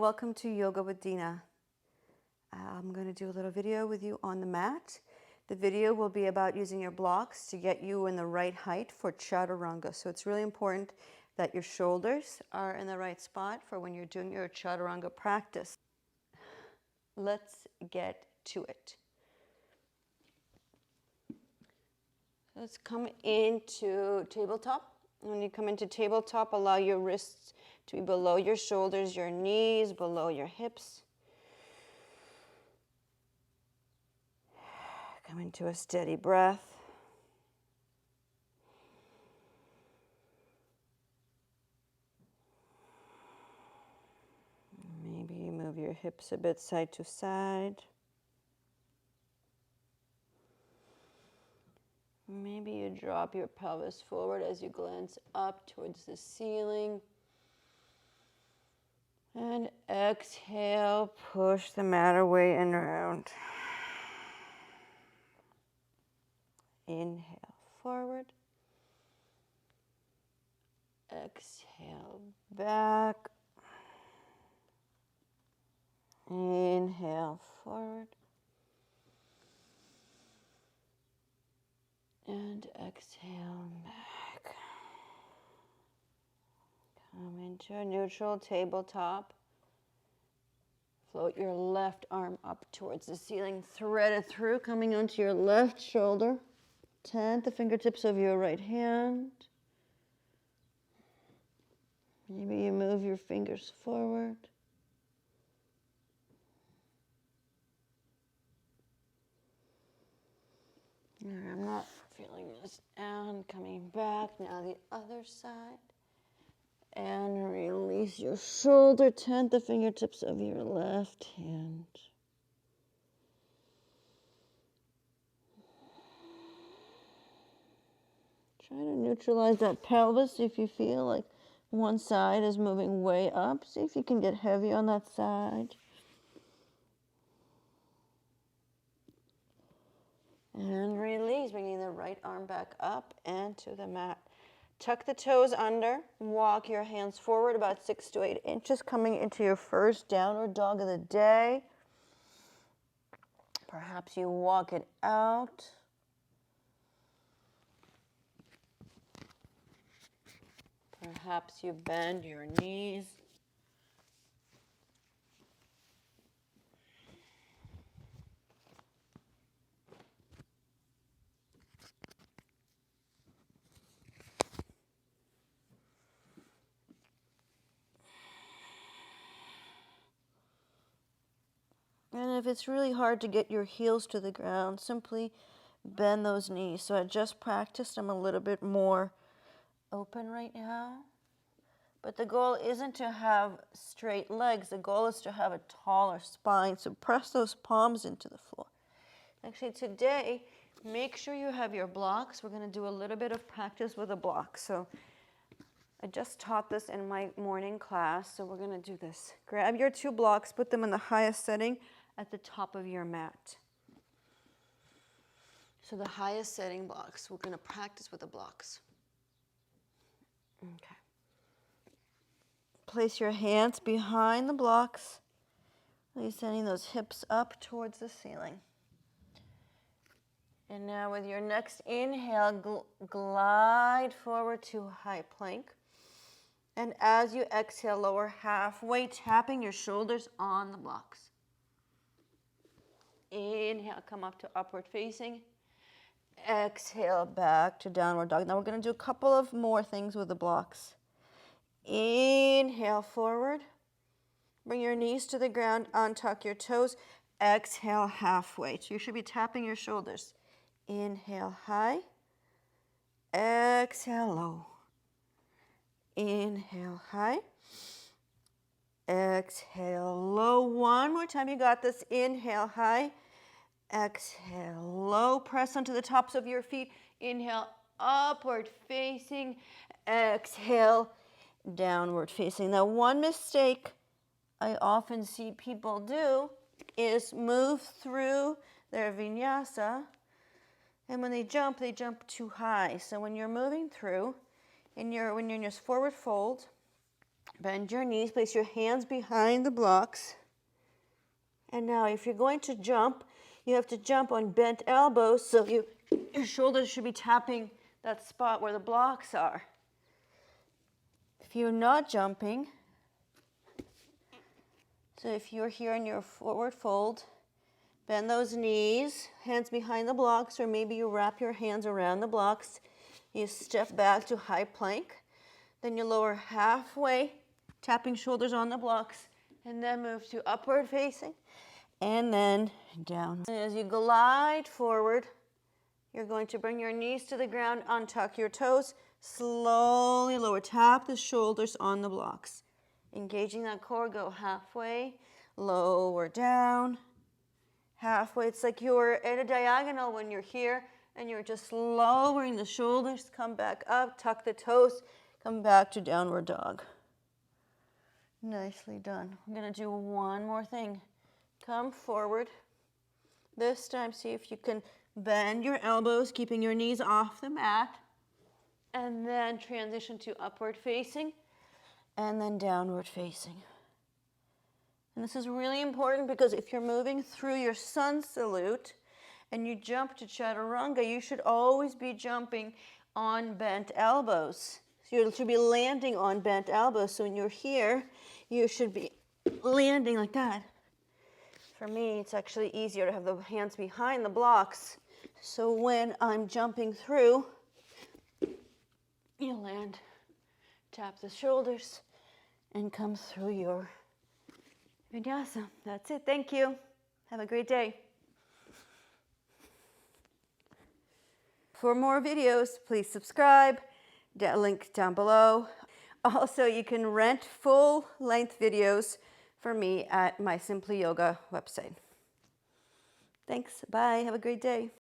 welcome to Yoga with Deena. I'm going to do a little video with you on the mat. The video will be about using your blocks to get you in the right height for chaturanga. So it's really important that your shoulders are in the right spot for when you're doing your chaturanga practice. Let's get to it. Let's come into tabletop. When you come into tabletop, allow your wrists to be below your shoulders, your knees below your hips. Come into a steady breath. Maybe you move your hips a bit side to side. Maybe you drop your pelvis forward as you glance up towards the ceiling. And exhale, push the mat away and around. Inhale, forward. Exhale, back. Inhale, forward. And exhale, back. Come into a neutral tabletop. Float your left arm up towards the ceiling. Thread it through, coming onto your left shoulder. Tent the fingertips of your right hand. Maybe you move your fingers forward. I'm not feeling this. And coming back. Now the other side. And release your shoulder. Tent the fingertips of your left hand. Try to neutralize that pelvis if you feel like one side is moving way up. See if you can get heavy on that side. And release, bringing the right arm back up and to the mat. Tuck the toes under. Walk your hands forward about 6 to 8 inches, coming into your first downward dog of the day. Perhaps you walk it out. Perhaps you bend your knees. And if it's really hard to get your heels to the ground, simply bend those knees. So I just practiced. I'm a little bit more open right now. But the goal isn't to have straight legs. The goal is to have a taller spine. So press those palms into the floor. Actually, today, make sure you have your blocks. We're going to do a little bit of practice with a block. So I just taught this in my morning class. So we're going to do this. Grab your 2 blocks. Put them in the highest setting at the top of your mat. So the highest setting blocks. We're going to practice with the blocks. Okay. Place your hands behind the blocks, really sending those hips up towards the ceiling. And now with your next inhale, glide forward to high plank. And as you exhale, lower halfway, tapping your shoulders on the blocks. Inhale, come up to upward facing. Exhale, back to downward dog. Now we're going to do a couple of more things with the blocks. Inhale forward. Bring your knees to the ground. Untuck your toes. Exhale halfway. So you should be tapping your shoulders. Inhale high. Exhale low. Inhale high. Exhale low. One more time. You got this. Inhale high. Exhale low. Press onto the tops of your feet. Inhale upward facing. Exhale downward facing. Now, one mistake I often see people do is move through their vinyasa, and when they jump too high. So when you're moving through, when you're in your forward fold, Bend your knees, place your hands behind the blocks. And now if you're going to jump, you have to jump on bent elbows, so your shoulders should be tapping that spot where the blocks are. If you're not jumping, so if you're here in your forward fold, bend those knees, hands behind the blocks, or maybe you wrap your hands around the blocks. You step back to high plank. Then you lower halfway, tapping shoulders on the blocks, and then move to upward facing, and then down. And as you glide forward, you're going to bring your knees to the ground, untuck your toes, slowly lower, tap the shoulders on the blocks. Engaging that core, go halfway, lower down, halfway. It's like you're at a diagonal when you're here, and you're just lowering the shoulders, come back up, tuck the toes, come back to downward dog. Nicely done. I'm going to do one more thing. Come forward. This time, see if you can bend your elbows, keeping your knees off the mat. And then transition to upward facing, and then downward facing. And this is really important because if you're moving through your sun salute and you jump to chaturanga, you should always be jumping on bent elbows. So you should be landing on bent elbows. So when you're here, you should be landing like that. For me, it's actually easier to have the hands behind the blocks. So when I'm jumping through, you land, tap the shoulders, and come through your vinyasa. That's it. Thank you. Have a great day. For more videos, please subscribe. Link down below. Also, you can rent full-length videos for me at my Simply Yoga website. Thanks. Bye. Have a great day.